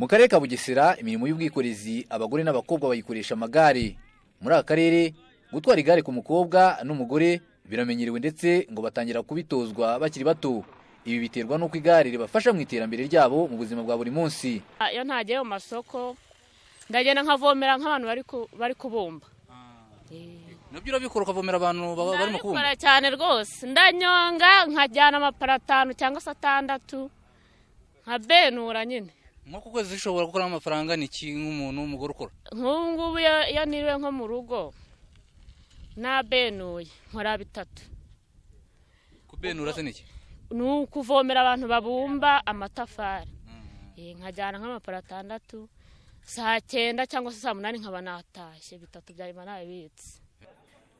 Mu karere ka Bugesera imirimo y'ubwikorezi abagore n'abakobwa bayikoresha amagare. Muri aka karere gutwara igare ku mukobwa n'umugore biramenyerewe ndetse ngo batangira kubitozwa bakiri bato. Ibi biterwa n'uko igare ribafasha mu iterambere ryabo mu buzima bwa buri munsi. Iyo ntagiye mu masoko ndagenda nkavomera nk'abantu bari kubumba. Nabyo urabikora ukavomera abantu bari mu kubumba? Ndabikora cyane rwose. Ndanyonga nkajyana amapara 5 cyangwa 6 nkabenura nyine. Nko ku kwezi ushobora gukora amafaranga niki nk'umuntu w'umugore ukora? Nk'ubu iyo niriwe nko mu rugo nabenuye nkora 3. Kubenura se niki? Ni ukuvomera abantu babumba amatafari. Nkajyana nk'amapara 6 saa 9 cyangwa saa 8 nkaba natashye 3 byarima nabitse.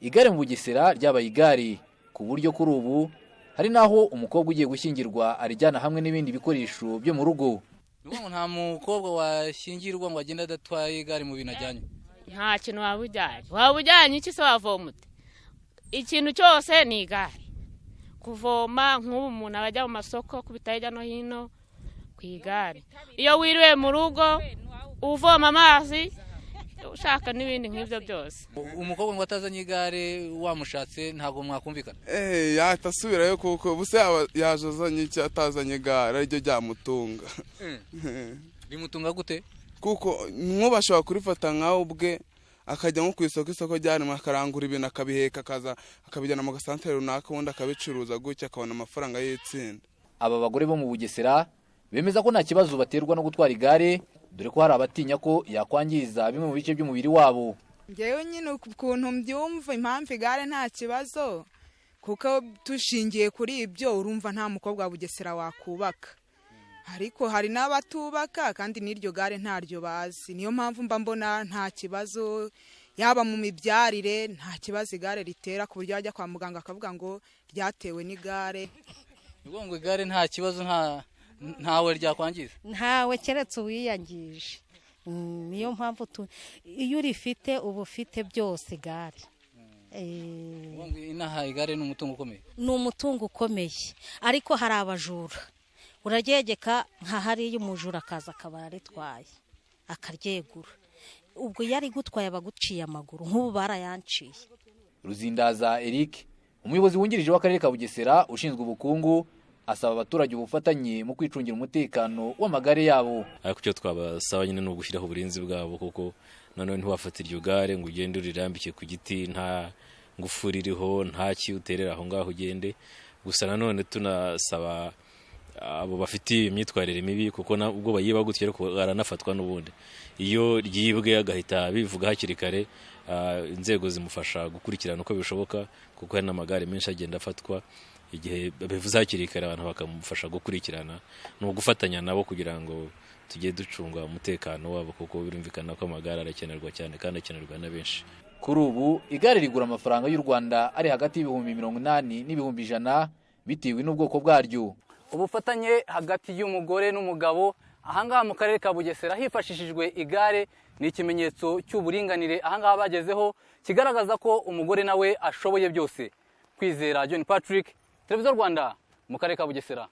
Igare mu Bugesera ryabaye igare ku buryo kuri ubu hari naho umukobwa ugiye gushyingirwa arijyana hamwe n'ibindi bikoresho byo mu rugo. Nuko nta mukobwa washyingirwa ngo agenda adatwaye igare mu bintu ajyanye. Nta kintu wabujyanye iki se wavomute? Ikintu cyose ni igare. Kuvoma nk'ubu umuntu abajya mu masoko kubita hirya no hino ku igare. Iyo wiriwe mu rugo uvoma amazi ushaka n'ibindi nk'ibyo byose. Umukobwa ngo atazanye igare wamushatse ntago mwakumvikana? Yatasubirayo kuko buse yajazanye icyo atazanye igare aryo ryamutunga. Bimutunga gute? Kuko mwubashobora kurifata nkaho ubwe akajya nko ku isoko ryarimo akarangura ibintu akabiheka akaza akabijyana mu gasantere runaka ubundi akabicuruza gutya akabona amafaranga y'itsinda. Aba bagore bo mu Bugesera bemeza ko nta kibazo baterwa no gutwara igare, dore ko hari abatinya ko yakwangiza bimwe mu bice by'umubiri wabo. Ngewe nyine ukuntu mbyumva impamvu igare nta kibazo kuko tushingiye kuri ibyo urumva nta mukobwa wa Bugesera wakubaka. Ariko hari n'abatubaka kandi n'iryo gare ntaryo bazi. Niyo mpamvu mba mbona nta kibazo yaba mu mibyarire nta kibazo igare ritera ku buryo ajya kwa muganga akavuga ngo ryatewe n'igare. Ngo ngo igare nta kibazo ntawe ryakwangiza? Ntawe keretse uwiyangije. Niyo mpamvu iyo urifite uba ufite byose igare. Inaha igare ni umutungo ukomeye? Ni umutungo ukomeye ariko hari abajura. Uragegeka nka hariya umujura akaza akaba aritwaye akaryegura. Ubwo yari gutwaye abaguciye amaguru nk'ubu barayanciye. Ruzindaza Eric umuyobozi wungirije w'akarere ka Bugesera ushinzwe ubukungu asaba abaturage ubufatanye mu kwicungira umutekano w'amagare yabo. Ariko cyo twabasaba nyine no gushyiraho uburinzi bwabo kuko nanone ntiwafatira iryo gare ngo ugende urirambike ku giti nta ngufuri iriho nta kiuterera aho ngaho ugende. Gusa nanone tunasaba abo bafite imyitwarire mibi kuko ubwo bayiba gutya ariko aranafatwa n'ubundi. Iyo ryibwe agahita bivuga hakiri kare inzego zimufasha gukurikirana uko bishoboka kuko hari n'amagare menshi agenda afatwa. Igihe bivuze hakiri kare abantu bakamufasha gukurikirana no gufatanya nabo kugira ngo tujye ducunga umutekano wabo kuko birumvikana ko amagare arakenerwa cyane kandi akenerwa na benshi. Kuri ubu igare rigura amafaranga y'u Rwanda ari hagati y'ibihumbi 80 n'ibihumbi 100 bitewe n'ubwoko bwaryo. Ubufatanye hagati y'umugore n'umugabo ahangaha mu karere ka Bugesera hifashishijwe igare ni ikimenyetso cy'uburinganire ahangaha bagezeho kigaragaza ko umugore nawe ashoboye byose. Kwizera John Patrick, Televiziyo Rwanda mu karere ka Bugesera.